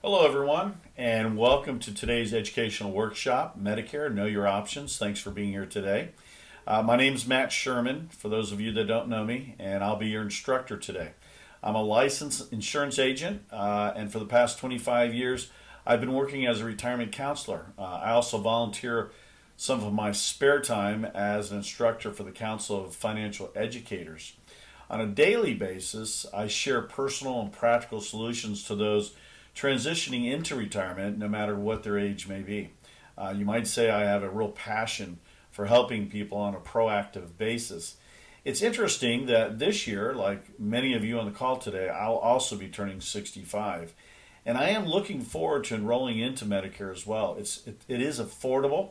Hello, everyone, and welcome to today's educational workshop, Medicare, Know Your Options. Thanks for being here today. My name is Matt Sherman, for those of you that don't know me, and I'll be your instructor today. I'm a licensed insurance agent, and for the past 25 years, I've been working as a retirement counselor. I also volunteer some of my spare time as an instructor for the Council of Financial Educators. On a daily basis, I share personal and practical solutions to those transitioning into retirement, no matter what their age may be. You might say I have a real passion for helping people on a proactive basis. It's interesting that this year, like many of you on the call today, I'll also be turning 65. And I am looking forward to enrolling into Medicare as well. It is affordable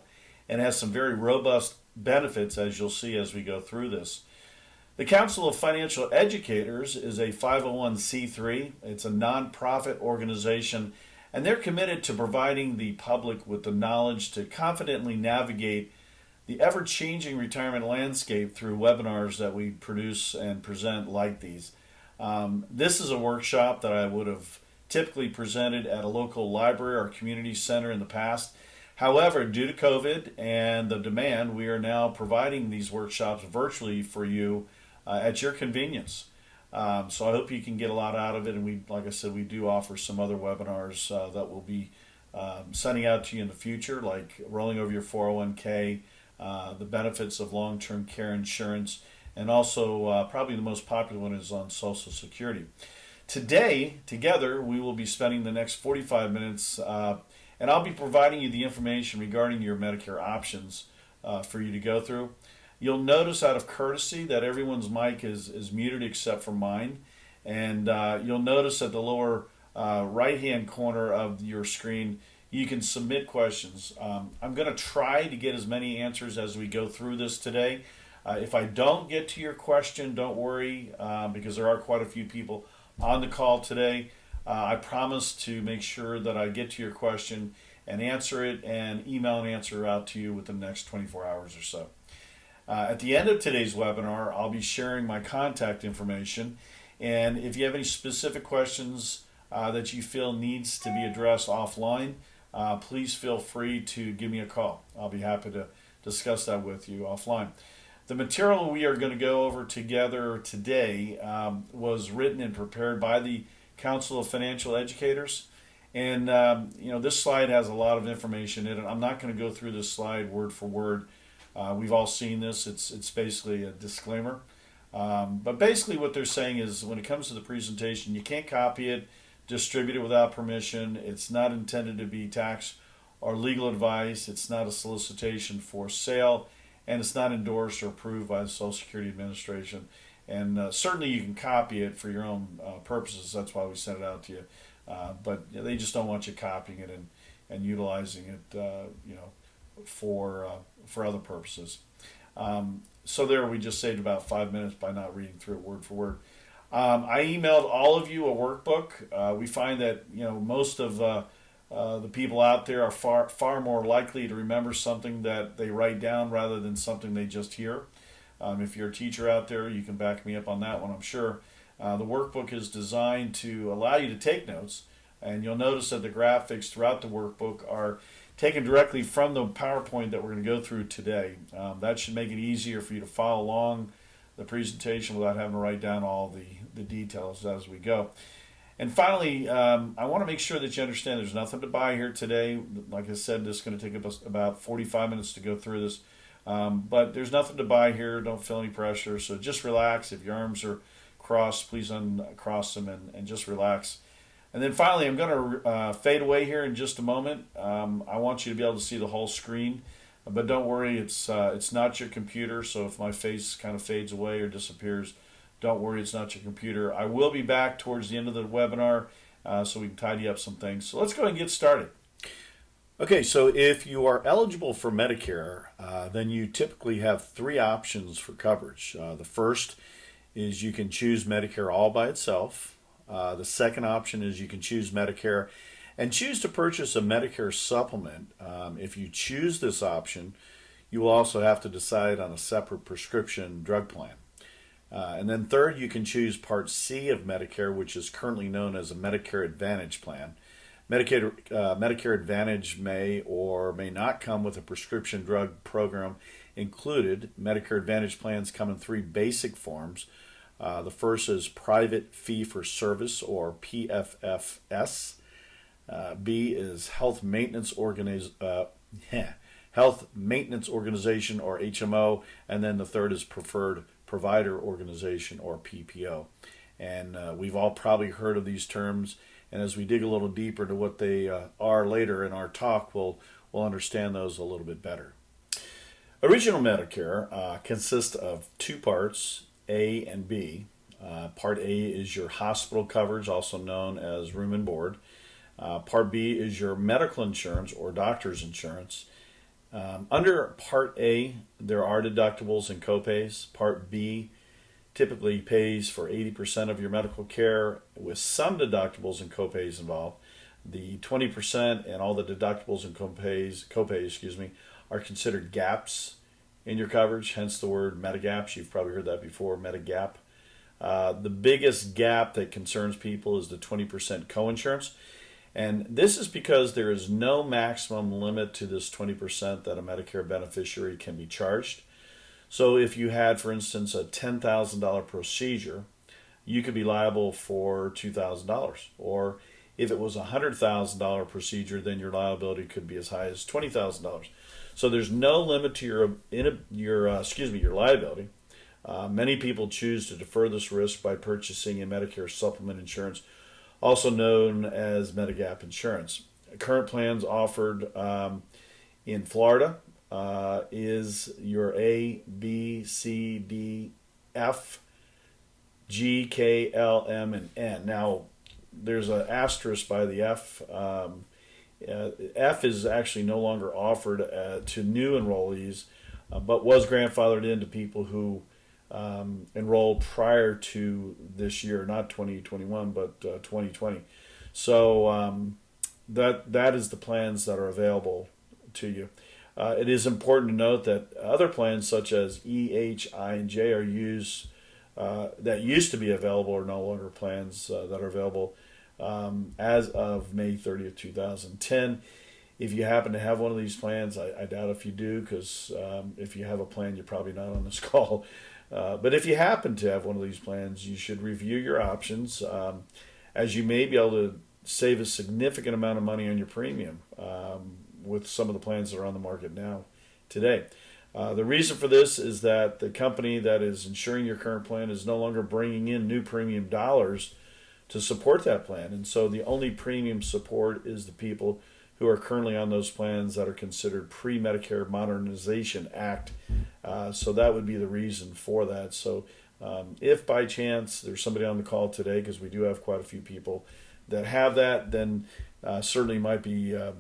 and has some very robust benefits, as you'll see as we go through this. The Council of Financial Educators is a 501c3. It's a nonprofit organization, and they're committed to providing the public with the knowledge to confidently navigate the ever-changing retirement landscape through webinars that we produce and present like these. This is a workshop that I would have typically presented at a local library or community center in the past. However, due to COVID and the demand, we are now providing these workshops virtually for you at your convenience. So I hope you can get a lot out of it. And like I said, we do offer some other webinars that we'll be sending out to you in the future, like rolling over your 401k, the benefits of long-term care insurance, and also probably the most popular one is on Social Security. Today, together, we will be spending the next 45 minutes, and I'll be providing you the information regarding your Medicare options for you to go through. You'll notice out of courtesy that everyone's mic is muted except for mine. And you'll notice at the lower right-hand corner of your screen, you can submit questions. I'm going to try to get as many answers as we go through this today. If I don't get to your question, don't worry, because there are quite a few people on the call today. I promise to make sure that I get to your question and answer it and email an answer out to you within the next 24 hours or so. At the end of today's webinar, I'll be sharing my contact information, and if you have any specific questions that you feel needs to be addressed offline, please feel free to give me a call. I'll be happy to discuss that with you offline. The material we are going to go over together today was written and prepared by the Council of Financial Educators, and this slide has a lot of information in it. I'm not going to go through this slide word for word. We've all seen this. It's basically a disclaimer. But basically what they're saying is when it comes to the presentation, you can't copy it, distribute it without permission. It's not intended to be tax or legal advice. It's not a solicitation for sale, and it's not endorsed or approved by the Social Security Administration. And certainly you can copy it for your own purposes. That's why we sent it out to you. But they just don't want you copying it and utilizing it, for other purposes. So there we just saved about 5 minutes by not reading through it word for word. I emailed all of you a workbook. We find that most of the people out there are far more likely to remember something that they write down rather than something they just hear. If you're a teacher out there, you can back me up on that one, I'm sure. The workbook is designed to allow you to take notes, and you'll notice that the graphics throughout the workbook are taken directly from the PowerPoint that we're going to go through today. That should make it easier for you to follow along the presentation without having to write down all the details as we go. And finally, I want to make sure that you understand there's nothing to buy here today. Like I said, this is going to take us about 45 minutes to go through this. But there's nothing to buy here. Don't feel any pressure. So just relax. If your arms are crossed, please uncross them and just relax. And then finally, I'm going to fade away here in just a moment. I want you to be able to see the whole screen. But don't worry, it's not your computer. So if my face kind of fades away or disappears, don't worry, it's not your computer. I will be back towards the end of the webinar so we can tidy up some things. So let's go ahead and get started. Okay, so if you are eligible for Medicare, then you typically have three options for coverage. The first is you can choose Medicare all by itself. The second option is you can choose Medicare and choose to purchase a Medicare supplement. If you choose this option, you will also have to decide on a separate prescription drug plan. And then third, you can choose Part C of Medicare, which is currently known as a Medicare Advantage plan. Medicare Advantage may or may not come with a prescription drug program included. Medicare Advantage plans come in three basic forms. The first is private fee for service, or PFFS. B is Health Maintenance Organization, or HMO, and then the third is Preferred Provider Organization, or PPO. And we've all probably heard of these terms, and as we dig a little deeper to what they are later in our talk, we'll understand those a little bit better. Original Medicare consists of two parts, A and B. Part A is your hospital coverage, also known as room and board. Part B is your medical insurance or doctor's insurance. Under Part A, there are deductibles and copays. Part B typically pays for 80% of your medical care with some deductibles and copays involved. The 20% and all the deductibles and copays, are considered gaps in your coverage, hence the word Medigaps. You've probably heard that before, Medigap. The biggest gap that concerns people is the 20% coinsurance. And this is because there is no maximum limit to this 20% that a Medicare beneficiary can be charged. So if you had, for instance, a $10,000 procedure, you could be liable for $2,000. Or if it was a $100,000 procedure, then your liability could be as high as $20,000. So there's no limit to your liability. Many people choose to defer this risk by purchasing a Medicare supplement insurance, also known as Medigap insurance. Current plans offered in Florida is your A, B, C, D, F, G, K, L, M, and N. Now, there's an asterisk by the F. F is actually no longer offered to new enrollees, but was grandfathered into people who enrolled prior to this year, not 2021, but 2020. So that is the plans that are available to you. It is important to note that other plans such as E, H, I, and J are used that used to be available are no longer plans that are available as of May 30th, 2010. If you happen to have one of these plans, I doubt if you do, because if you have a plan, you're probably not on this call. But if you happen to have one of these plans, you should review your options, as you may be able to save a significant amount of money on your premium with some of the plans that are on the market now today. The reason for this is that the company that is insuring your current plan is no longer bringing in new premium dollars to support that plan. And so the only premium support is the people who are currently on those plans that are considered Pre-Medicare Modernization Act. So that would be the reason for that. So if by chance there's somebody on the call today, because we do have quite a few people that have that, then certainly might be a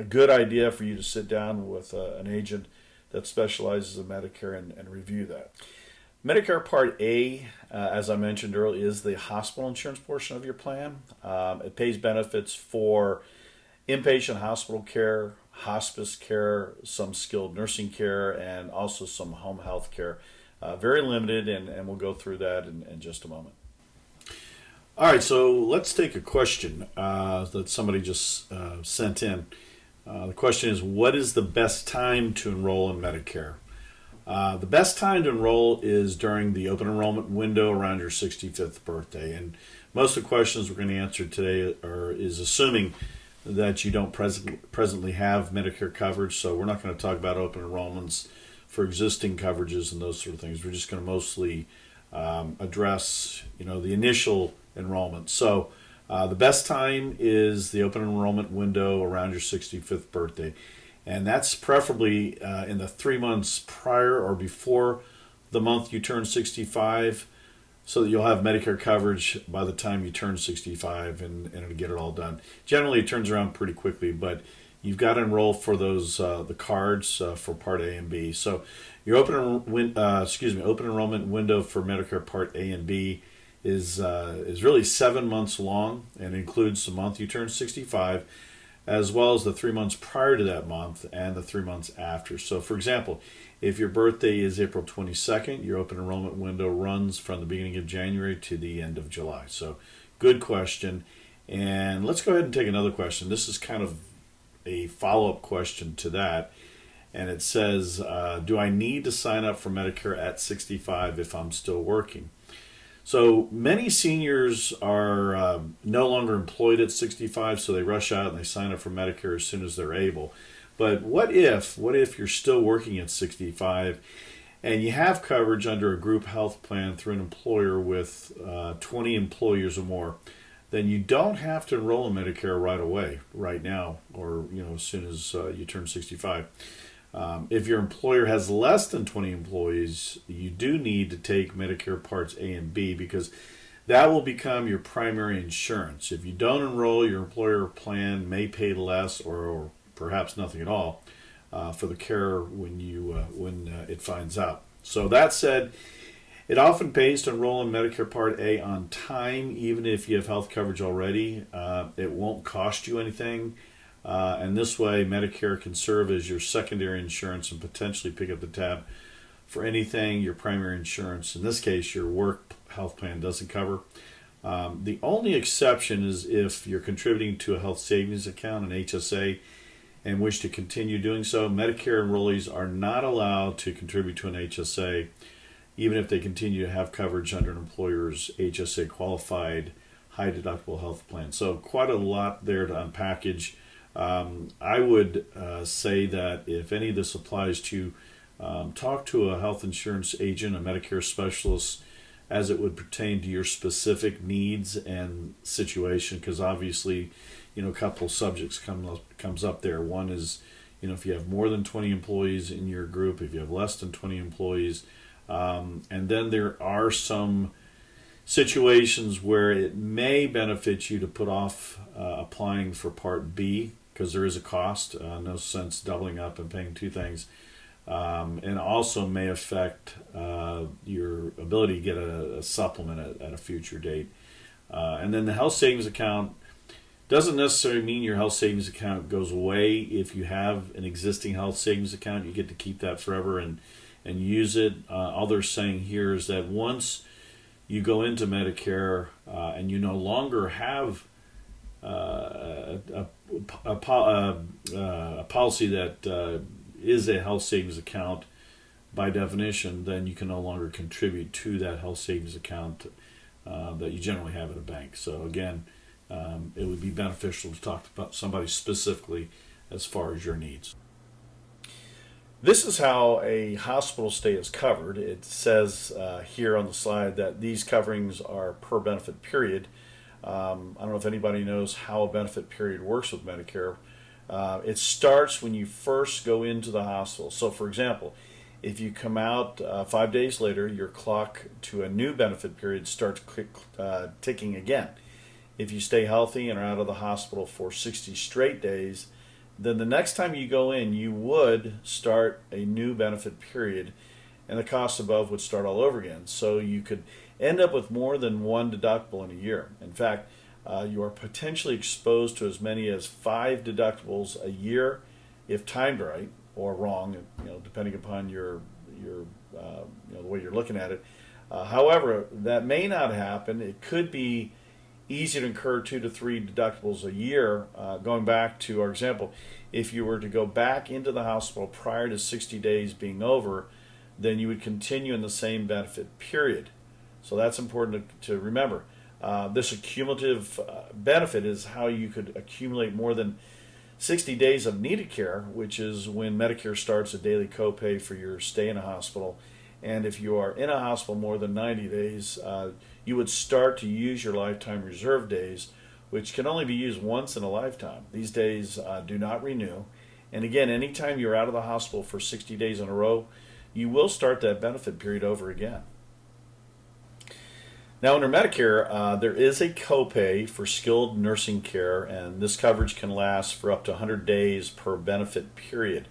good idea for you to sit down with an agent that specializes in Medicare and review that. Medicare Part A, as I mentioned earlier, is the hospital insurance portion of your plan. It pays benefits for inpatient hospital care, hospice care, some skilled nursing care, and also some home health care. Very limited, and we'll go through that in just a moment. All right, so let's take a question that somebody just sent in. The question is, what is the best time to enroll in Medicare? The best time to enroll is during the open enrollment window around your 65th birthday. And most of the questions we're going to answer today is assuming that you don't presently have Medicare coverage. So we're not going to talk about open enrollments for existing coverages and those sort of things. We're just going to mostly address, the initial enrollment. So the best time is the open enrollment window around your 65th birthday. And that's preferably in the 3 months prior or before the month you turn 65, so that you'll have Medicare coverage by the time you turn 65 and it'll get it all done. Generally, it turns around pretty quickly, but you've got to enroll for those the cards for Part A and B. So your open enrollment window for Medicare Part A and B is really 7 months long and includes the month you turn 65, as well as the 3 months prior to that month and the 3 months after. So, for example, if your birthday is April 22nd, your open enrollment window runs from the beginning of January to the end of July. So, good question. And let's go ahead and take another question. This is kind of a follow-up question to that. And it says, do I need to sign up for Medicare at 65 if I'm still working? So many seniors are no longer employed at 65, so they rush out and they sign up for Medicare as soon as they're able. But what if you're still working at 65 and you have coverage under a group health plan through an employer with 20 employees or more? Then you don't have to enroll in Medicare right away, right now, or as soon as you turn 65. If your employer has less than 20 employees, you do need to take Medicare Parts A and B because that will become your primary insurance. If you don't enroll, your employer plan may pay less or perhaps nothing at all for the care when it finds out. So that said, it often pays to enroll in Medicare Part A on time, even if you have health coverage already. It won't cost you anything. And this way, Medicare can serve as your secondary insurance and potentially pick up the tab for anything your primary insurance, in this case, your work health plan, doesn't cover. The only exception is if you're contributing to a health savings account, an HSA, and wish to continue doing so. Medicare enrollees are not allowed to contribute to an HSA, even if they continue to have coverage under an employer's HSA qualified high deductible health plan. So quite a lot there to unpackage. I would say that if any of this applies to you, talk to a health insurance agent, a Medicare specialist, as it would pertain to your specific needs and situation, because obviously, a couple subjects comes up there. One is, if you have more than 20 employees in your group, if you have less than 20 employees, and then there are some situations where it may benefit you to put off applying for Part B because there is a cost. No sense doubling up and paying two things. And also may affect your ability to get a supplement at a future date. And then the health savings account doesn't necessarily mean your health savings account goes away. If you have an existing health savings account, you get to keep that forever and use it. All they're saying here is that once you go into Medicare and you no longer have a policy that is a health savings account by definition, then you can no longer contribute to that health savings account that you generally have at a bank. So again, it would be beneficial to talk about somebody specifically as far as your needs. This is how a hospital stay is covered. It says here on the slide that these coverings are per benefit period. I don't know if anybody knows how a benefit period works with Medicare. It starts when you first go into the hospital. So for example, if you come out 5 days later, your clock to a new benefit period starts ticking again. If you stay healthy and are out of the hospital for 60 straight days, then the next time you go in, you would start a new benefit period, and the cost above would start all over again. So you could end up with more than one deductible in a year. In fact, you are potentially exposed to as many as 5 deductibles a year if timed right or wrong, depending upon your the way you're looking at it. However, that may not happen. It could be easy to incur 2 to 3 deductibles a year. Going back to our example, if you were to go back into the hospital prior to 60 days being over, then you would continue in the same benefit period. So that's important to remember. This accumulative benefit is how you could accumulate more than 60 days of needed care, which is when Medicare starts a daily copay for your stay in a hospital. And if you are in a hospital more than 90 days, you would start to use your lifetime reserve days, which can only be used once in a lifetime. These days do not renew. And again, anytime you're out of the hospital for 60 days in a row, you will start that benefit period over again. Now, under Medicare, there is a copay for skilled nursing care, and this coverage can last for up to 100 days per benefit period.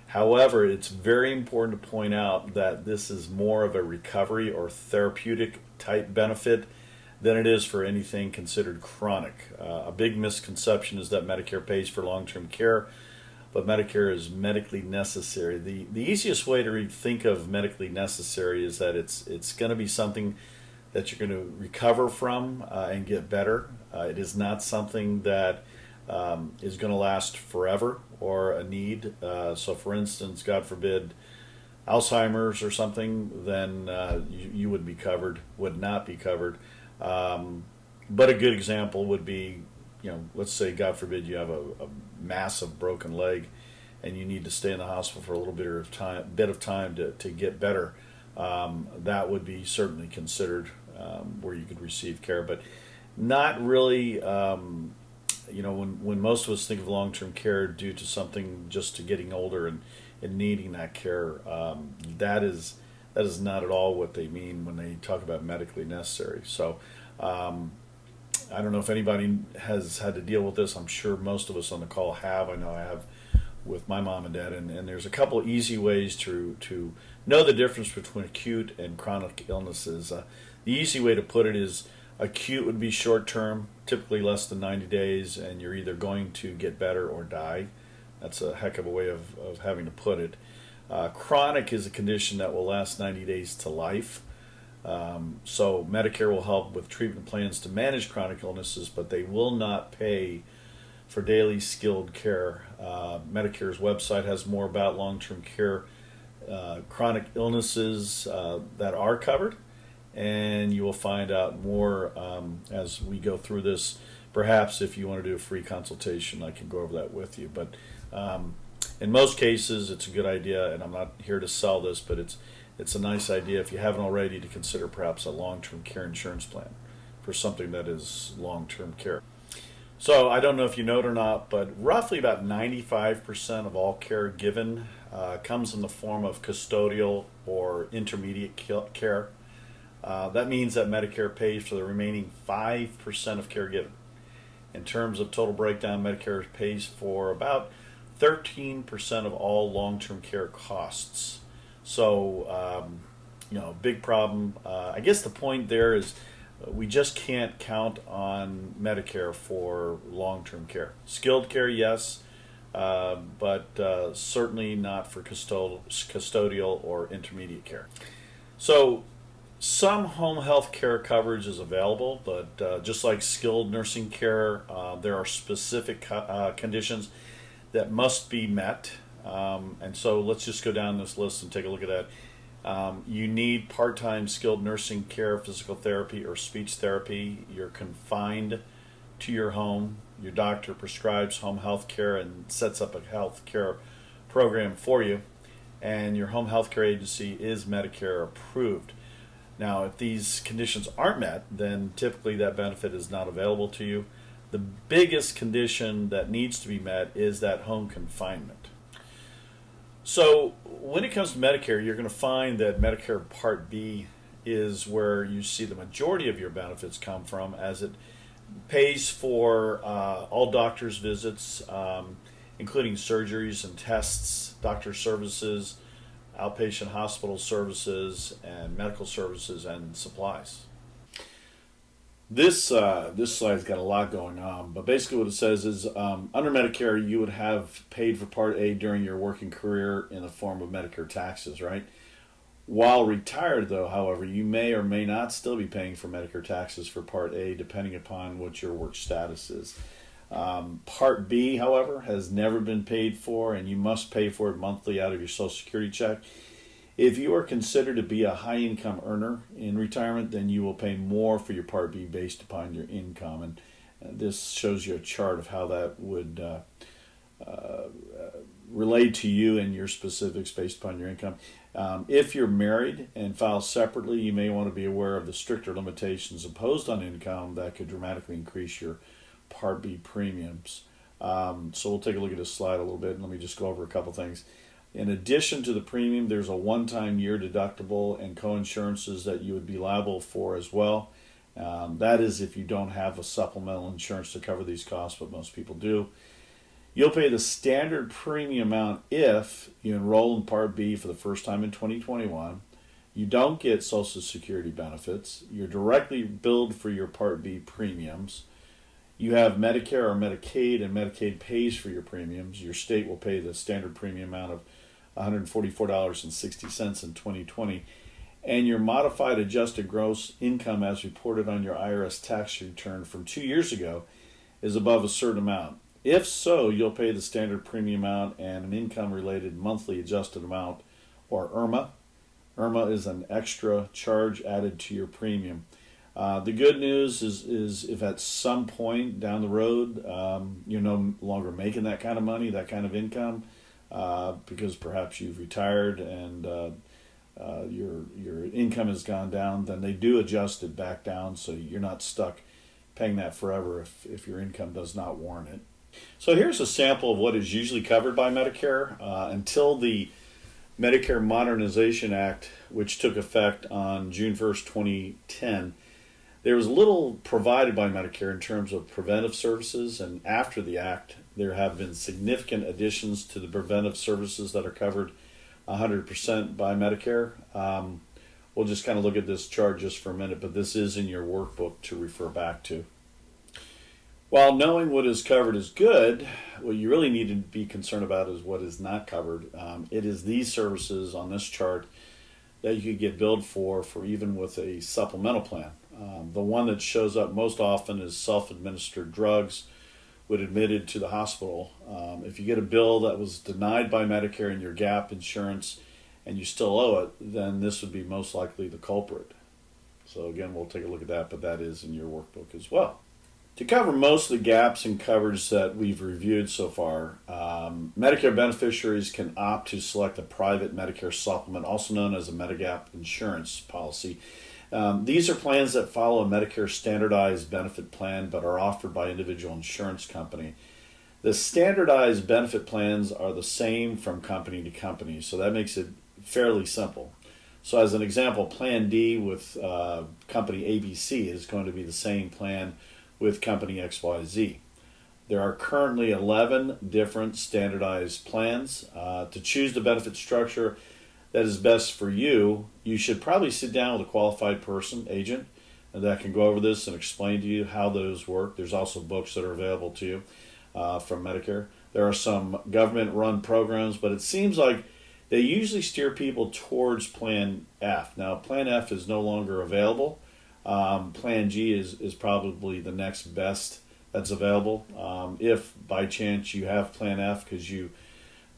However, it's very important to point out that this is more of a recovery or therapeutic type benefit than it is for anything considered chronic. A big misconception is that Medicare pays for long-term care, but Medicare is medically necessary. The easiest way to think of medically necessary is that it's going to be something that you're going to recover from and get better. It is not something that is going to last forever or a need. So for instance, God forbid, Alzheimer's or something, then you would be covered, would not be covered. But a good example would be, let's say, God forbid, you have a massive broken leg and you need to stay in the hospital for a little bit of time to get better. That would be certainly considered where you could receive care, but not really. When most of us think of long-term care due to something just to getting older and needing that care, that is not at all what they mean when they talk about medically necessary. So I don't know if anybody has had to deal with this. I'm sure most of us on the call have. I know I have with my mom and dad, and there's a couple easy ways to know the difference between acute and chronic illnesses. The easy way to put it is acute would be short term, typically less than 90 days, and you're either going to get better or die. That's a heck of a way of having to put it. Chronic is a condition that will last 90 days to life. So Medicare will help with treatment plans to manage chronic illnesses, but they will not pay for daily skilled care. Medicare's website has more about long-term care, chronic illnesses that are covered, and you will find out more as we go through this. Perhaps if you want to do a free consultation, I can go over that with you. But in most cases, it's a good idea, and I'm not here to sell this, but it's a nice idea if you haven't already to consider perhaps a long-term care insurance plan for something that is long-term care. So I don't know if you know it or not, but roughly about 95% of all care given comes in the form of custodial or intermediate care. That means that Medicare pays for the remaining 5% of care given. In terms of total breakdown, Medicare pays for about 13% of all long-term care costs. So, big problem. I guess the point there is we just can't count on Medicare for long-term care. Skilled care, yes, but certainly not for custodial or intermediate care. So some home health care coverage is available, but just like skilled nursing care, there are specific conditions that must be met. And so let's just go down this list and take a look at that. You need part-time skilled nursing care, physical therapy, or speech therapy. You're confined to your home. Your doctor prescribes home health care and sets up a health care program for you. And your home health care agency is Medicare approved. Now, if these conditions aren't met, then typically that benefit is not available to you. The biggest condition that needs to be met is that home confinement. So when it comes to Medicare, you're going to find that Medicare Part B is where you see the majority of your benefits come from, as it pays for all doctor's visits, including surgeries and tests, doctor services, outpatient hospital services, and medical services and supplies. This slide's got a lot going on, but basically what it says is under Medicare, you would have paid for Part A during your working career in the form of Medicare taxes, right? While retired, though, however, you may or may not still be paying for Medicare taxes for Part A, depending upon what your work status is. Part B, however, has never been paid for, and you must pay for it monthly out of your Social Security check. If you are considered to be a high-income earner in retirement, then you will pay more for your Part B based upon your income. And this shows you a chart of how that would relate to you and your specifics based upon your income. If you're married and file separately, you may want to be aware of the stricter limitations imposed on income that could dramatically increase your Part B premiums. So we'll take a look at this slide a little bit, and let me just go over a couple things. In addition to the premium, there's a one-time year deductible and co-insurances that you would be liable for as well. That is if you don't have a supplemental insurance to cover these costs, but most people do. You'll pay the standard premium amount if you enroll in Part B for the first time in 2021. You don't get Social Security benefits. You're directly billed for your Part B premiums. You have Medicare or Medicaid, and Medicaid pays for your premiums. Your state will pay the standard premium amount of $144.60 in 2020. and your modified adjusted gross income as reported on your IRS tax return from 2 years ago is above a certain amount. If so, you'll pay the standard premium amount and an income-related monthly adjusted amount, or IRMA. IRMA is an extra charge added to your premium. The good news is if at some point down the road you're no longer making that kind of money, that kind of income, because perhaps you've retired and your income has gone down, then they do adjust it back down so you're not stuck paying that forever if your income does not warrant it. So here's a sample of what is usually covered by Medicare. Until the Medicare Modernization Act, which took effect on June 1st, 2010, there was little provided by Medicare in terms of preventive services, and after the act, there have been significant additions to the preventive services that are covered 100% by Medicare. We'll just kind of look at this chart just for a minute, but this is in your workbook to refer back to. While knowing what is covered is good, what you really need to be concerned about is what is not covered. It is these services on this chart that you could get billed for even with a supplemental plan. The one that shows up most often is self-administered drugs when admitted to the hospital. If you get a bill that was denied by Medicare in your gap insurance and you still owe it, then this would be most likely the culprit. So again, we'll take a look at that, but that is in your workbook as well. To cover most of the gaps in coverage that we've reviewed so far, Medicare beneficiaries can opt to select a private Medicare supplement, also known as a Medigap insurance policy. These are plans that follow a Medicare standardized benefit plan but are offered by individual insurance company. The standardized benefit plans are the same from company to company, so that makes it fairly simple. So as an example, Plan D with company ABC is going to be the same plan with company XYZ. There are currently 11 different standardized plans. To choose the benefit structure that is best for you, you should probably sit down with a qualified person, agent, that can go over this and explain to you how those work. There's also books that are available to you from Medicare. There are some government-run programs, but it seems like they usually steer people towards Plan F. Now, Plan F is no longer available. Plan G is probably the next best that's available. If by chance you have Plan F because you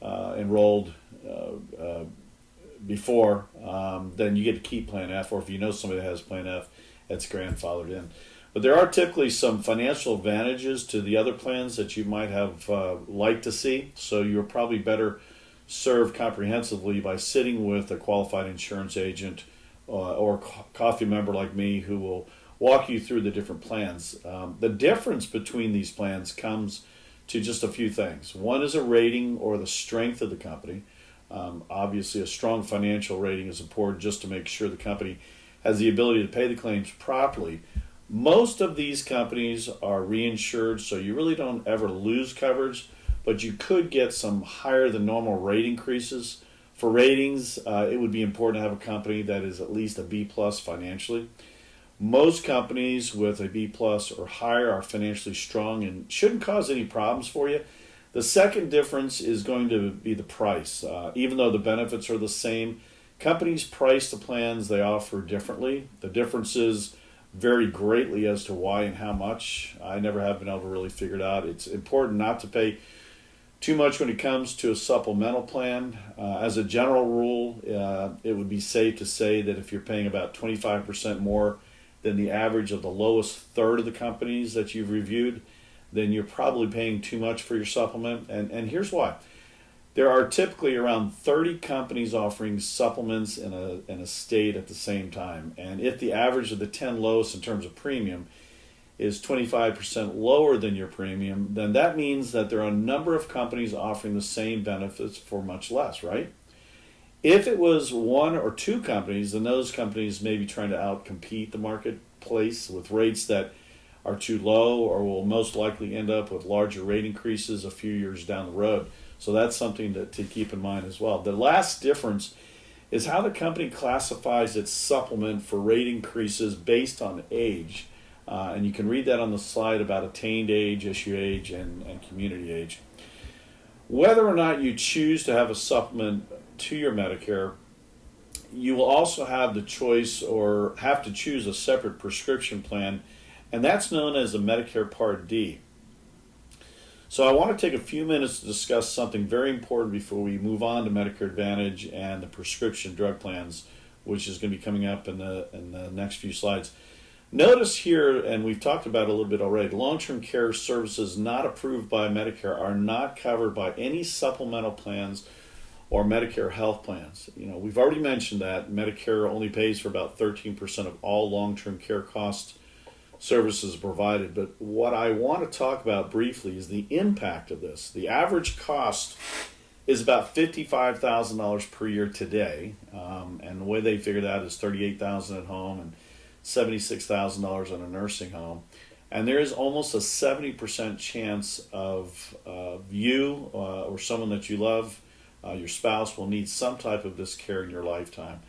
enrolled before, then you get to keep Plan F, or if you know somebody that has Plan F, that's grandfathered in. But there are typically some financial advantages to the other plans that you might have liked to see, so you're probably better served comprehensively by sitting with a qualified insurance agent or coffee member like me who will walk you through the different plans. The difference between these plans comes to just a few things. One is a rating or the strength of the company. Obviously, a strong financial rating is important just to make sure the company has the ability to pay the claims properly. Most of these companies are reinsured, so you really don't ever lose coverage, but you could get some higher than normal rate increases. For ratings, it would be important to have a company that is at least a B plus financially. Most companies with a B plus or higher are financially strong and shouldn't cause any problems for you. The second difference is going to be the price. Even though the benefits are the same, companies price the plans they offer differently. The differences vary greatly as to why and how much. I never have been able to really figure it out. It's important not to pay too much when it comes to a supplemental plan. As a general rule, it would be safe to say that if you're paying about 25% more than the average of the lowest third of the companies that you've reviewed, then you're probably paying too much for your supplement. And here's why. There are typically around 30 companies offering supplements in a state at the same time. And if the average of the 10 lowest in terms of premium is 25% lower than your premium, then that means that there are a number of companies offering the same benefits for much less, right? If it was one or two companies, then those companies may be trying to outcompete the marketplace with rates that are too low or will most likely end up with larger rate increases a few years down the road. So that's something to keep in mind as well. The last difference is how the company classifies its supplement for rate increases based on age. And you can read that on the slide about attained age, issue age, and community age. Whether or not you choose to have a supplement to your Medicare you will also have the choice or have to choose a separate prescription plan, and that's known as a Medicare Part D. So I want to take a few minutes to discuss something very important before we move on to Medicare Advantage and the prescription drug plans, which is going to be coming up in the next few slides. Notice here, and we've talked about it a little bit already, long-term care services not approved by Medicare are not covered by any supplemental plans or Medicare health plans. We've already mentioned that Medicare only pays for about 13% of all long-term care costs services provided. But what I want to talk about briefly is the impact of this. The average cost is about $55,000 per year today, and the way they figure that is $38,000 at home and $76,000 in a nursing home. And there is almost a 70% chance of you or someone that you love, your spouse, will need some type of this care in your lifetime.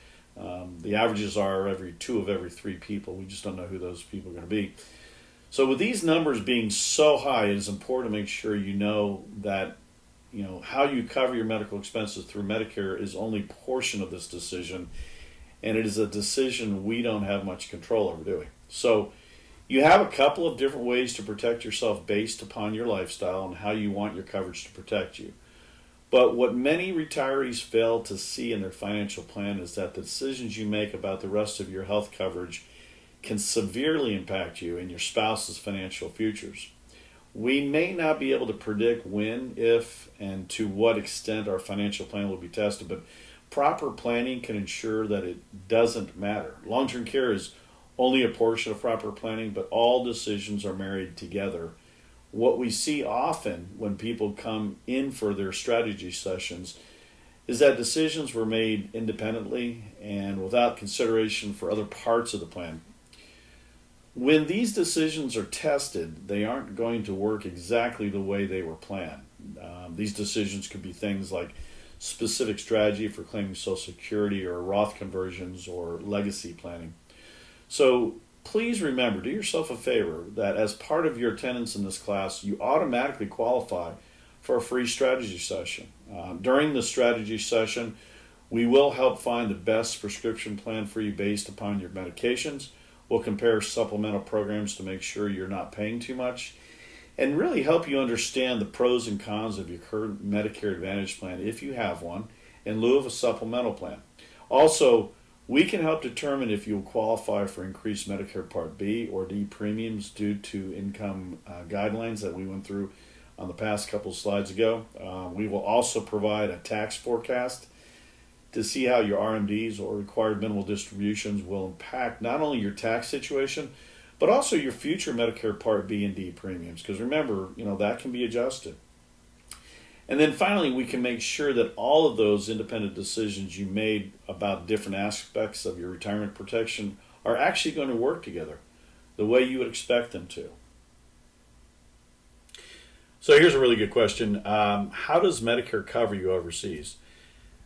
The averages are every 2 of every 3 people. We just don't know who those people are going to be. So with these numbers being so high, it is important to make sure you know that how you cover your medical expenses through Medicare is only a portion of this decision, and it is a decision we don't have much control over, do we? So you have a couple of different ways to protect yourself based upon your lifestyle and how you want your coverage to protect you. But what many retirees fail to see in their financial plan is that the decisions you make about the rest of your health coverage can severely impact you and your spouse's financial futures. We may not be able to predict when, if, and to what extent our financial plan will be tested, but proper planning can ensure that it doesn't matter. Long-term care is only a portion of proper planning, but all decisions are married together. What we see often when people come in for their strategy sessions is that decisions were made independently and without consideration for other parts of the plan. When these decisions are tested, they aren't going to work exactly the way they were planned. These decisions could be things like specific strategy for claiming Social Security or Roth conversions or legacy planning. So please remember, do yourself a favor, that as part of your attendance in this class, you automatically qualify for a free strategy session. During the strategy session, we will help find the best prescription plan for you based upon your medications. We'll compare supplemental programs to make sure you're not paying too much, and really help you understand the pros and cons of your current Medicare Advantage plan, if you have one, in lieu of a supplemental plan. Also, we can help determine if you'll qualify for increased Medicare Part B or D premiums due to income guidelines that we went through on the past couple of slides ago. We will also provide a tax forecast to see how your RMDs or required minimal distributions will impact not only your tax situation, but also your future Medicare Part B and D premiums. Because remember, that can be adjusted. And then finally, we can make sure that all of those independent decisions you made about different aspects of your retirement protection are actually going to work together the way you would expect them to. So here's a really good question. How does Medicare cover you overseas?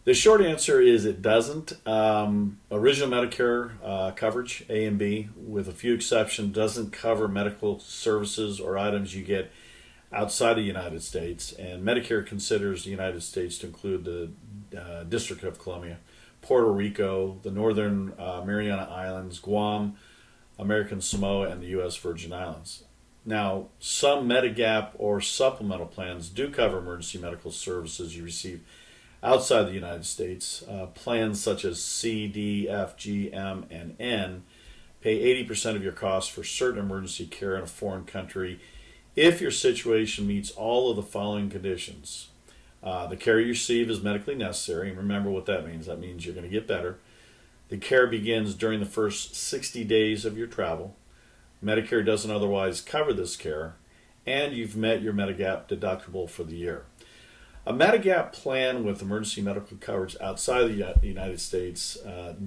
The short answer is it doesn't. Original Medicare coverage, A and B, with a few exceptions, doesn't cover medical services or items you get outside the United States. And Medicare considers the United States to include the District of Columbia, Puerto Rico, the Northern Mariana Islands, Guam, American Samoa, and the U.S. Virgin Islands. Now, some Medigap or supplemental plans do cover emergency medical services you receive outside the United States. Plans such as C, D, F, G, M, and N pay 80% of your costs for certain emergency care in a foreign country if your situation meets all of the following conditions. The care you receive is medically necessary, and remember what that means. That means you're going to get better. The care begins during the first 60 days of your travel. Medicare doesn't otherwise cover this care, and you've met your Medigap deductible for the year. A Medigap plan with emergency medical coverage outside the United States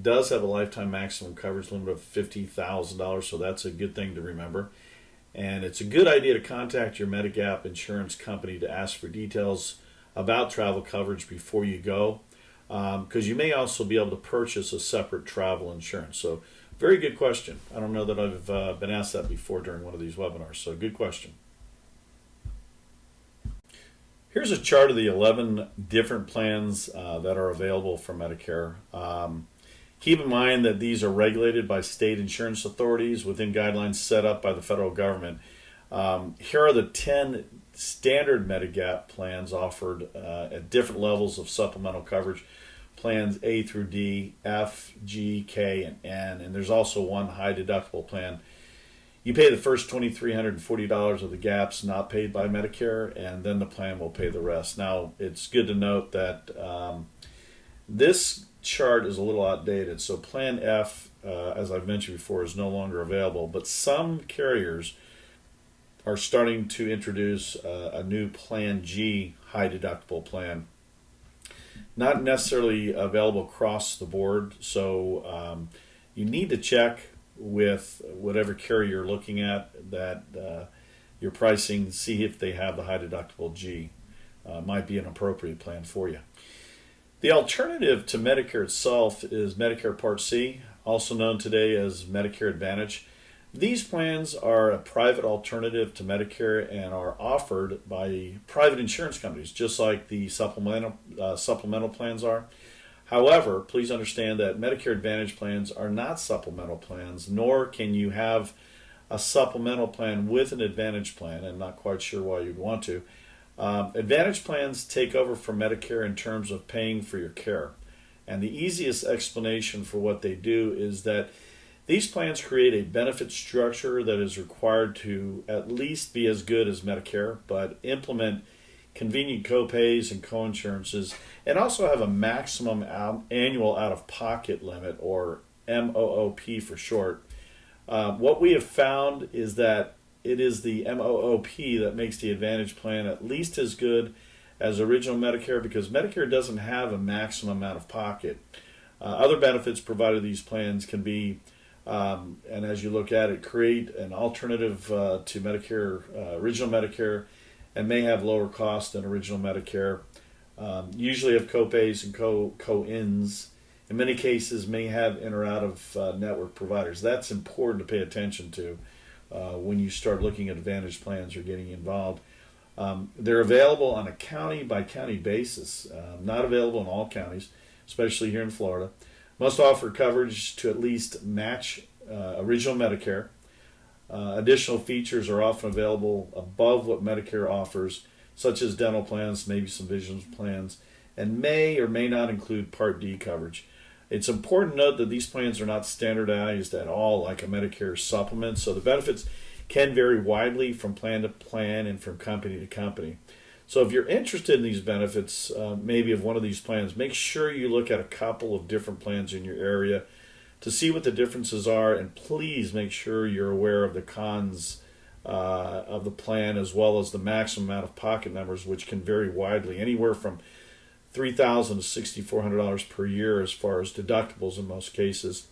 does have a lifetime maximum coverage limit of $50,000, so that's a good thing to remember. And it's a good idea to contact your Medigap insurance company to ask for details about travel coverage before you go, because you may also be able to purchase a separate travel insurance. So very good question. I don't know that I've been asked that before during one of these webinars, so good question. Here's a chart of the 11 different plans that are available for Medicare. Keep in mind that these are regulated by state insurance authorities within guidelines set up by the federal government. Here are the 10 standard Medigap plans offered at different levels of supplemental coverage. Plans A through D, F, G, K, and N. And there's also one high deductible plan. You pay the first $2,340 of the gaps not paid by Medicare, and then the plan will pay the rest. Now, it's good to note that this chart is a little outdated. So Plan F, as I've mentioned before, is no longer available. But some carriers are starting to introduce a new Plan G high deductible plan. Not necessarily available across the board, so you need to check with whatever carrier you're looking at that your pricing, see if they have the high deductible G. Might be an appropriate plan for you. The alternative to Medicare itself is Medicare Part C, also known today as Medicare Advantage. These plans are a private alternative to Medicare and are offered by private insurance companies, just like the supplemental plans are. However, please understand that Medicare Advantage plans are not supplemental plans, nor can you have a supplemental plan with an Advantage plan. I'm not quite sure why you'd want to. Advantage plans take over from Medicare in terms of paying for your care. And the easiest explanation for what they do is that these plans create a benefit structure that is required to at least be as good as Medicare, but implement convenient co-pays and co-insurances, and also have a maximum annual out-of-pocket limit, or MOOP for short. What we have found is that it is the MOOP that makes the Advantage plan at least as good as original Medicare, because Medicare doesn't have a maximum out-of-pocket. Other benefits provided these plans can be, and as you look at it, create an alternative to Medicare, original Medicare, and may have lower cost than original Medicare. Usually have co-pays and co-ins. In many cases, may have in or out of network providers. That's important to pay attention to when you start looking at Advantage plans or getting involved. They're available on a county-by-county basis, not available in all counties, especially here in Florida. Must offer coverage to at least match original Medicare. Additional features are often available above what Medicare offers, such as dental plans, maybe some vision plans, and may or may not include Part D coverage. It's important to note that these plans are not standardized at all like a Medicare supplement, so the benefits can vary widely from plan to plan and from company to company. So if you're interested in these benefits, maybe of one of these plans, make sure you look at a couple of different plans in your area to see what the differences are, and please make sure you're aware of the cons of the plan, as well as the maximum amount of pocket numbers, which can vary widely, anywhere from $3,000 to $6,400 per year as far as deductibles in most cases.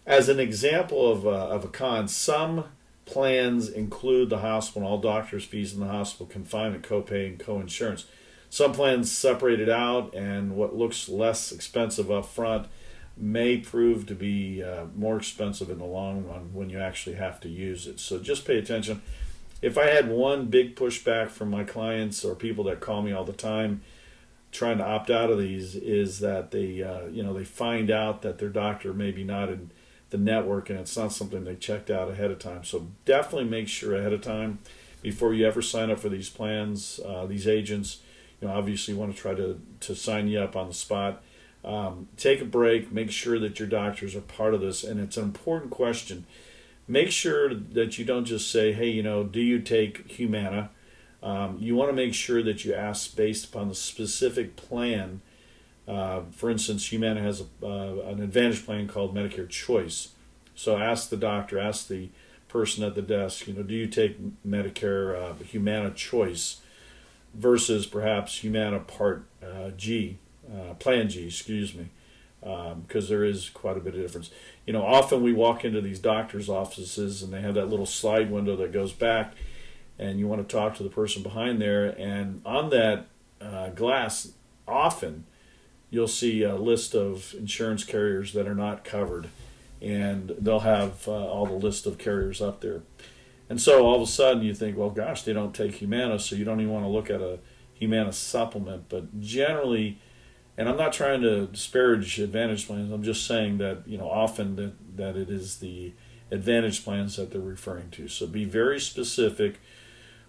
As an example of a con, some plans include the hospital and all doctors' fees in the hospital, confinement, copay, and co-insurance. Some plans separate it out, and what looks less expensive up front may prove to be more expensive in the long run when you actually have to use it. So just pay attention. If I had one big pushback from my clients or people that call me all the time trying to opt out of these, is that they find out that their doctor may be not in the network and it's not something they checked out ahead of time. So definitely make sure ahead of time before you ever sign up for these plans. These agents, obviously want to try to sign you up on the spot. Take a break, make sure that your doctors are part of this, and it's an important question. Make sure that you don't just say, hey, do you take Humana? You want to make sure that you ask based upon the specific plan. For instance, Humana has an Advantage plan called Medicare Choice. So ask the doctor, ask the person at the desk, do you take Medicare Humana Choice versus perhaps Humana Part G, Plan G, because there is quite a bit of difference. Often we walk into these doctors' offices and they have that little slide window that goes back, and you want to talk to the person behind there, and on that glass, often you'll see a list of insurance carriers that are not covered, and they'll have all the list of carriers up there. And so all of a sudden you think, well, gosh, they don't take Humana, so you don't even want to look at a Humana supplement. But generally, And I'm not trying to disparage Advantage plans. I'm just saying that often that it is the Advantage plans that they're referring to. So be very specific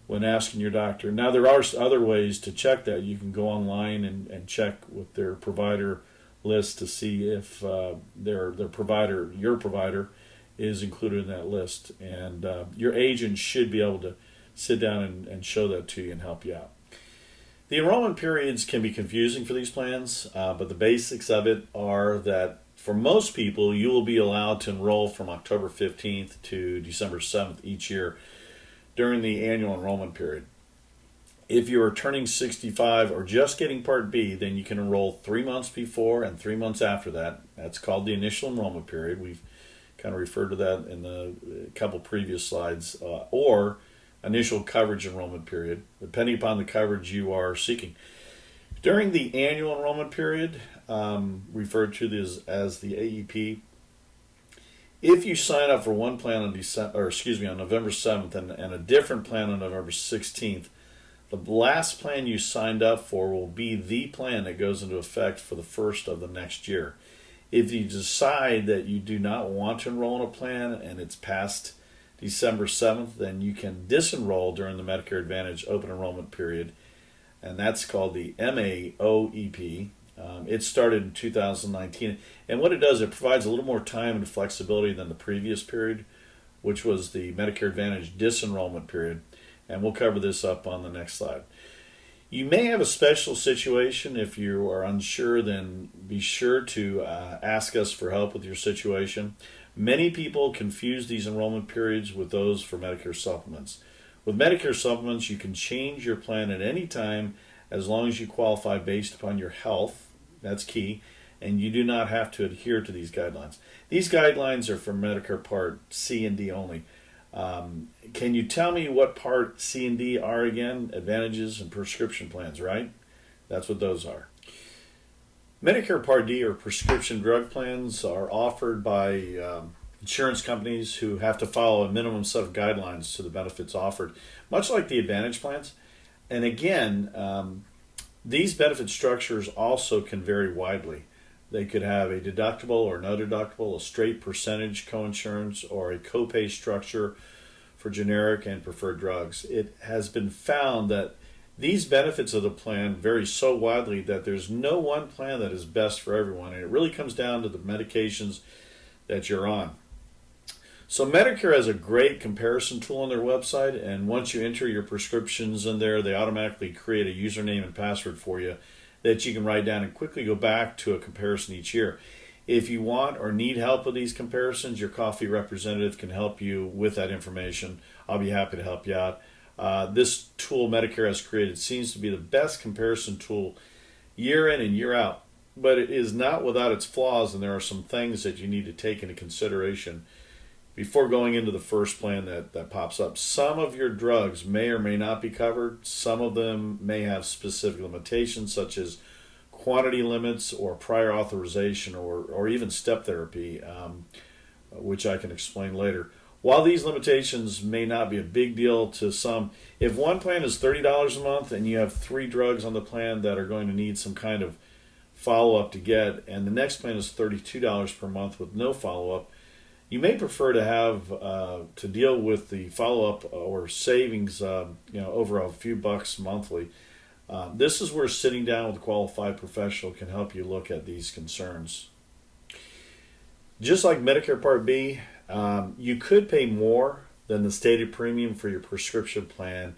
when asking your doctor. Now there are other ways to check that. You can go online and check with their provider list to see if your provider is included in that list. And your agent should be able to sit down and show that to you and help you out. The enrollment periods can be confusing for these plans, but the basics of it are that for most people, you will be allowed to enroll from October 15th to December 7th each year during the annual enrollment period. If you are turning 65 or just getting Part B, then you can enroll 3 months before and 3 months after that. That's called the initial enrollment period. We've kind of referred to that in the couple previous slides, or initial coverage enrollment period, depending upon the coverage you are seeking. During the annual enrollment period, referred to as the AEP, if you sign up for one plan on November 7th and a different plan on November 16th, the last plan you signed up for will be the plan that goes into effect for the first of the next year. If you decide that you do not want to enroll in a plan and it's past December 7th, then you can disenroll during the Medicare Advantage open enrollment period, and that's called the MAOEP. It started in 2019, and what it does, it provides a little more time and flexibility than the previous period, which was the Medicare Advantage disenrollment period, and we'll cover this up on the next slide. You may have a special situation. If you are unsure, then be sure to ask us for help with your situation. Many people confuse these enrollment periods with those for Medicare supplements. With Medicare supplements, you can change your plan at any time as long as you qualify based upon your health. That's key. And you do not have to adhere to these guidelines. These guidelines are for Medicare Part C and D only. Can you tell me what Part C and D are again? Advantages and prescription plans, right? That's what those are. Medicare Part D or prescription drug plans are offered by insurance companies who have to follow a minimum set of guidelines to the benefits offered, much like the Advantage plans. And again, these benefit structures also can vary widely. They could have a deductible or no deductible, a straight percentage coinsurance, or a copay structure for generic and preferred drugs. It has been found that these benefits of the plan vary so widely that there's no one plan that is best for everyone, and it really comes down to the medications that you're on. So Medicare has a great comparison tool on their website, and once you enter your prescriptions in there, they automatically create a username and password for you that you can write down and quickly go back to a comparison each year. If you want or need help with these comparisons, your coffee representative can help you with that information. I'll be happy to help you out. This tool Medicare has created seems to be the best comparison tool year in and year out, but it is not without its flaws, and there are some things that you need to take into consideration before going into the first plan that pops up. Some of your drugs may or may not be covered. Some of them may have specific limitations, such as quantity limits or prior authorization or even step therapy, which I can explain later. While these limitations may not be a big deal to some, if one plan is $30 a month and you have 3 drugs on the plan that are going to need some kind of follow-up to get, and the next plan is $32 per month with no follow-up, you may prefer to have to deal with the follow-up or savings over a few bucks monthly. This is where sitting down with a qualified professional can help you look at these concerns. Just like Medicare Part B, you could pay more than the stated premium for your prescription plan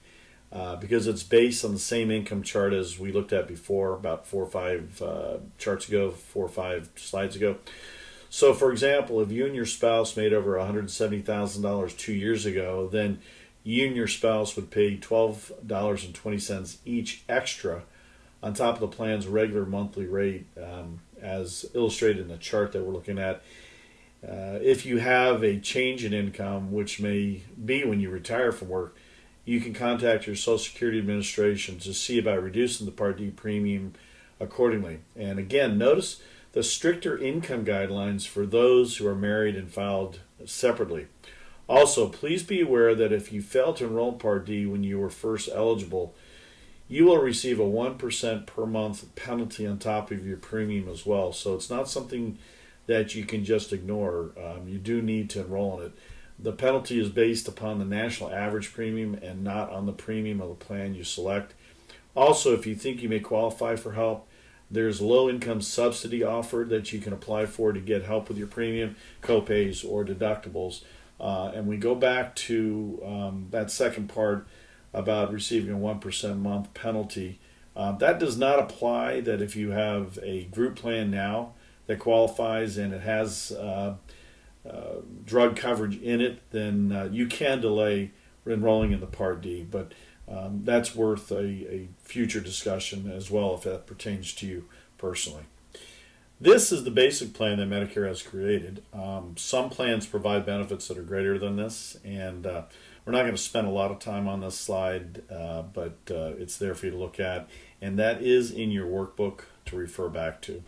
because it's based on the same income chart as we looked at before, about 4 or 5 charts ago, 4 or 5 slides ago. So, for example, if you and your spouse made over $170,000 2 years ago, then you and your spouse would pay $12.20 each extra on top of the plan's regular monthly rate, as illustrated in the chart that we're looking at. If you have a change in income, which may be when you retire from work, you can contact your Social Security Administration to see about reducing the Part D premium accordingly. And again, notice the stricter income guidelines for those who are married and filed separately. Also, please be aware that if you fail to enroll in Part D when you were first eligible, you will receive a 1% per month penalty on top of your premium as well. So it's not something that you can just ignore. You do need to enroll in it. The penalty is based upon the national average premium and not on the premium of the plan you select. Also, if you think you may qualify for help, there's low-income subsidy offered that you can apply for to get help with your premium, copays, or deductibles. And we go back to that second part about receiving a 1% month penalty. That does not apply that if you have a group plan now that qualifies and it has drug coverage in it, then you can delay enrolling in the Part D. But that's worth a future discussion as well if that pertains to you personally. This is the basic plan that Medicare has created. Some plans provide benefits that are greater than this, and we're not going to spend a lot of time on this slide, but it's there for you to look at, and that is in your workbook to refer back to.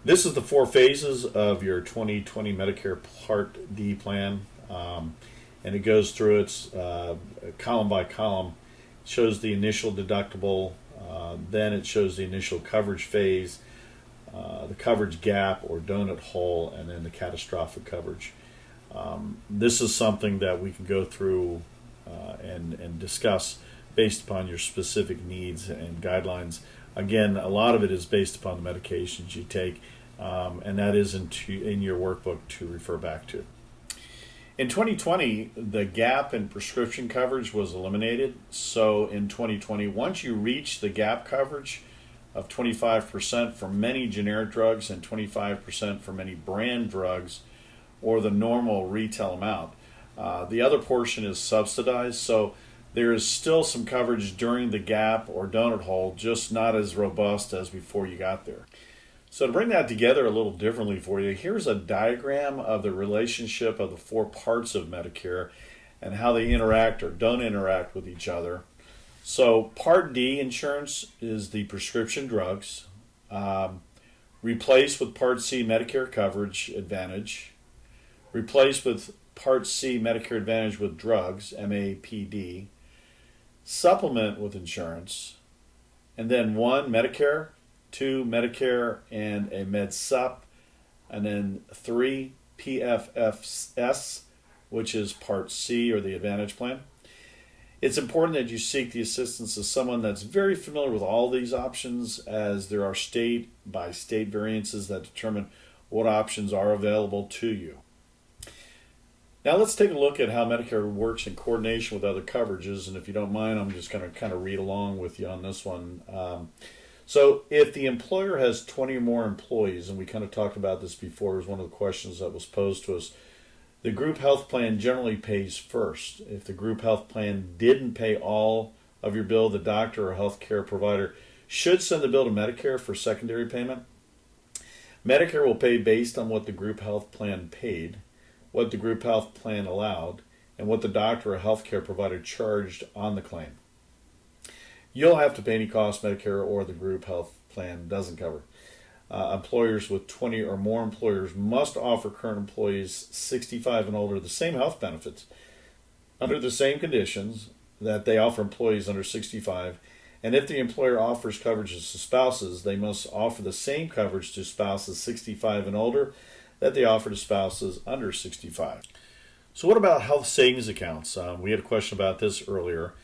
This is the 4 phases of your 2020 Medicare Part D plan, and it goes through its column by column. It shows the initial deductible, then it shows the initial coverage phase, the coverage gap or donut hole, and then the catastrophic coverage. This is something that we can go through and discuss based upon your specific needs and guidelines. Again, a lot of it is based upon the medications you take, and that is in your workbook to refer back to. In 2020, the gap in prescription coverage was eliminated. So in 2020, once you reach the gap coverage of 25% for many generic drugs and 25% for many brand drugs, or the normal retail amount, the other portion is subsidized. So there is still some coverage during the gap or donut hole, just not as robust as before you got there. So to bring that together a little differently for you, here's a diagram of the relationship of the 4 parts of Medicare and how they interact or don't interact with each other. So Part D insurance is the prescription drugs, replaced with Part C Medicare Coverage Advantage, replaced with Part C Medicare Advantage with drugs, MAPD, supplement with insurance, and then 1 Medicare, 2 Medicare and a MedSup, and then 3 PFFS, which is Part C or the Advantage Plan. It's important that you seek the assistance of someone that's very familiar with all these options, as there are state by state variances that determine what options are available to you. Now let's take a look at how Medicare works in coordination with other coverages, and if you don't mind, I'm just going to kind of read along with you on this one. So if the employer has 20 or more employees, and we kind of talked about this before, it was one of the questions that was posed to us, the group health plan generally pays first. If the group health plan didn't pay all of your bill, the doctor or health care provider should send the bill to Medicare for secondary payment. Medicare will pay based on what the group health plan paid, what the group health plan allowed, and what the doctor or health care provider charged on the claim. You'll have to pay any cost Medicare or the group health plan doesn't cover. Employers with 20 or more employers must offer current employees 65 and older the same health benefits under the same conditions that they offer employees under 65. And if the employer offers coverages to spouses, they must offer the same coverage to spouses 65 and older that they offer to spouses under 65. So what about health savings accounts? We had a question about this earlier.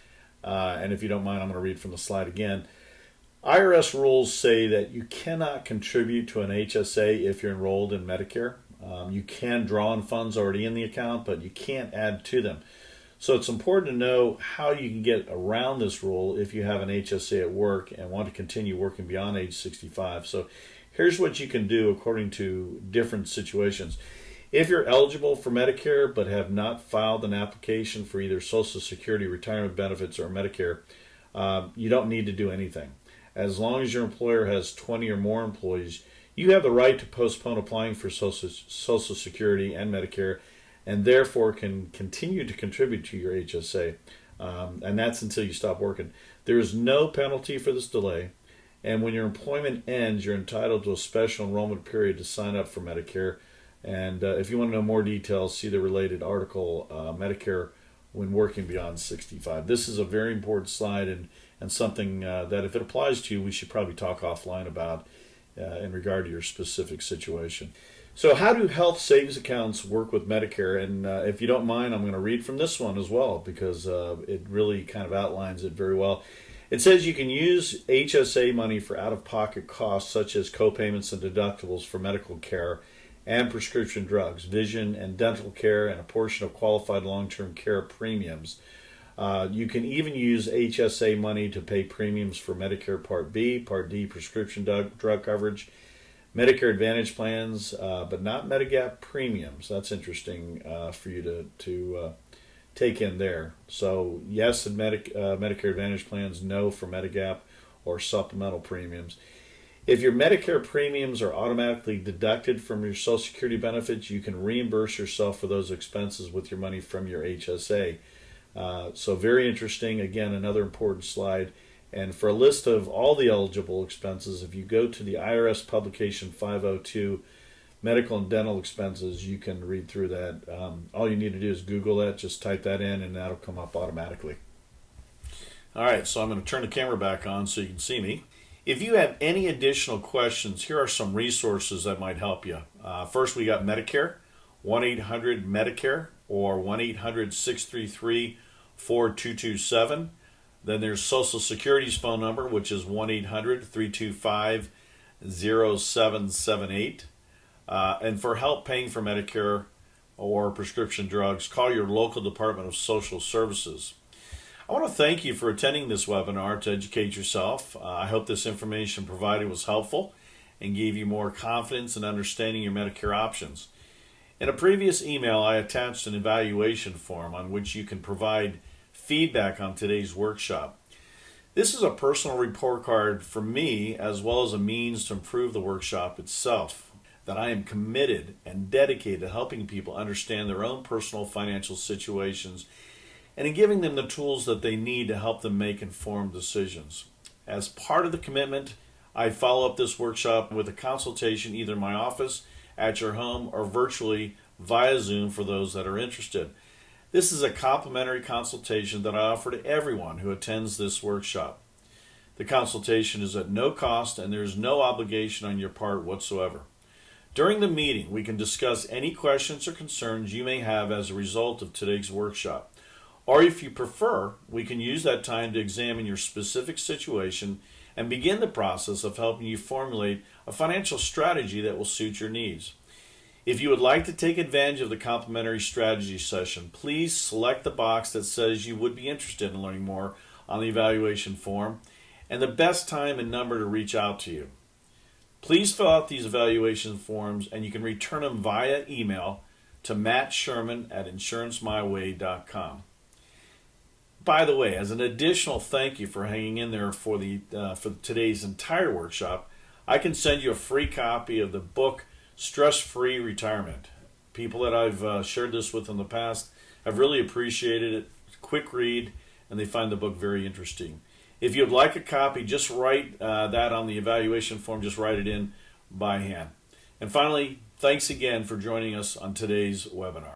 And if you don't mind, I'm going to read from the slide again. IRS rules say that you cannot contribute to an HSA if you're enrolled in Medicare. You can draw on funds already in the account, but you can't add to them. So it's important to know how you can get around this rule if you have an HSA at work and want to continue working beyond age 65. So here's what you can do according to different situations. If you're eligible for Medicare but have not filed an application for either Social Security, retirement benefits, or Medicare, you don't need to do anything. As long as your employer has 20 or more employees, you have the right to postpone applying for Social Security and Medicare, and therefore can continue to contribute to your HSA. And that's until you stop working. There is no penalty for this delay, and when your employment ends, you're entitled to a special enrollment period to sign up for Medicare. And if you want to know more details, see the related article, Medicare when working beyond 65. This is a very important slide, and and something that if it applies to you, we should probably talk offline about in regard to your specific situation. So how do health savings accounts work with Medicare? And if you don't mind, I'm going to read from this one as well because it really kind of outlines it very well. It says you can use HSA money for out-of-pocket costs such as copayments and deductibles for medical care and prescription drugs, vision and dental care, and a portion of qualified long-term care premiums. You can even use HSA money to pay premiums for Medicare Part B, Part D prescription drug coverage, Medicare Advantage plans, but not Medigap premiums. That's interesting for you to take in there. So yes, in Medicare Advantage plans, no for Medigap or supplemental premiums. If your Medicare premiums are automatically deducted from your Social Security benefits, you can reimburse yourself for those expenses with your money from your HSA. So very interesting. Again, another important slide. And for a list of all the eligible expenses, if you go to the IRS publication 502, medical and dental expenses, you can read through that. All you need to do is Google that, just type that in, and that'll come up automatically. All right, so I'm going to turn the camera back on so you can see me. If you have any additional questions, here are some resources that might help you. First, we got Medicare, 1-800-MEDICARE, or 1-800-633-4227. Then there's Social Security's phone number, which is 1-800-325-0778. And for help paying for Medicare or prescription drugs, call your local Department of Social Services. I want to thank you for attending this webinar to educate yourself. I hope this information provided was helpful and gave you more confidence in understanding your Medicare options. In a previous email, I attached an evaluation form on which you can provide feedback on today's workshop. This is a personal report card for me as well as a means to improve the workshop itself, that I am committed and dedicated to helping people understand their own personal financial situations and in giving them the tools that they need to help them make informed decisions. As part of the commitment, I follow up this workshop with a consultation either in my office, at your home, or virtually via Zoom for those that are interested. This is a complimentary consultation that I offer to everyone who attends this workshop. The consultation is at no cost and there is no obligation on your part whatsoever. During the meeting, we can discuss any questions or concerns you may have as a result of today's workshop. Or if you prefer, we can use that time to examine your specific situation and begin the process of helping you formulate a financial strategy that will suit your needs. If you would like to take advantage of the complimentary strategy session, please select the box that says you would be interested in learning more on the evaluation form and the best time and number to reach out to you. Please fill out these evaluation forms and you can return them via email to mattsherman@insurancemyway.com. By the way, as an additional thank you for hanging in there for today's entire workshop, I can send you a free copy of the book Stress-Free Retirement. People that I've shared this with in the past have really appreciated it. Quick read, and they find the book very interesting. If you'd like a copy, just write that on the evaluation form. Just write it in by hand. And finally, thanks again for joining us on today's webinar.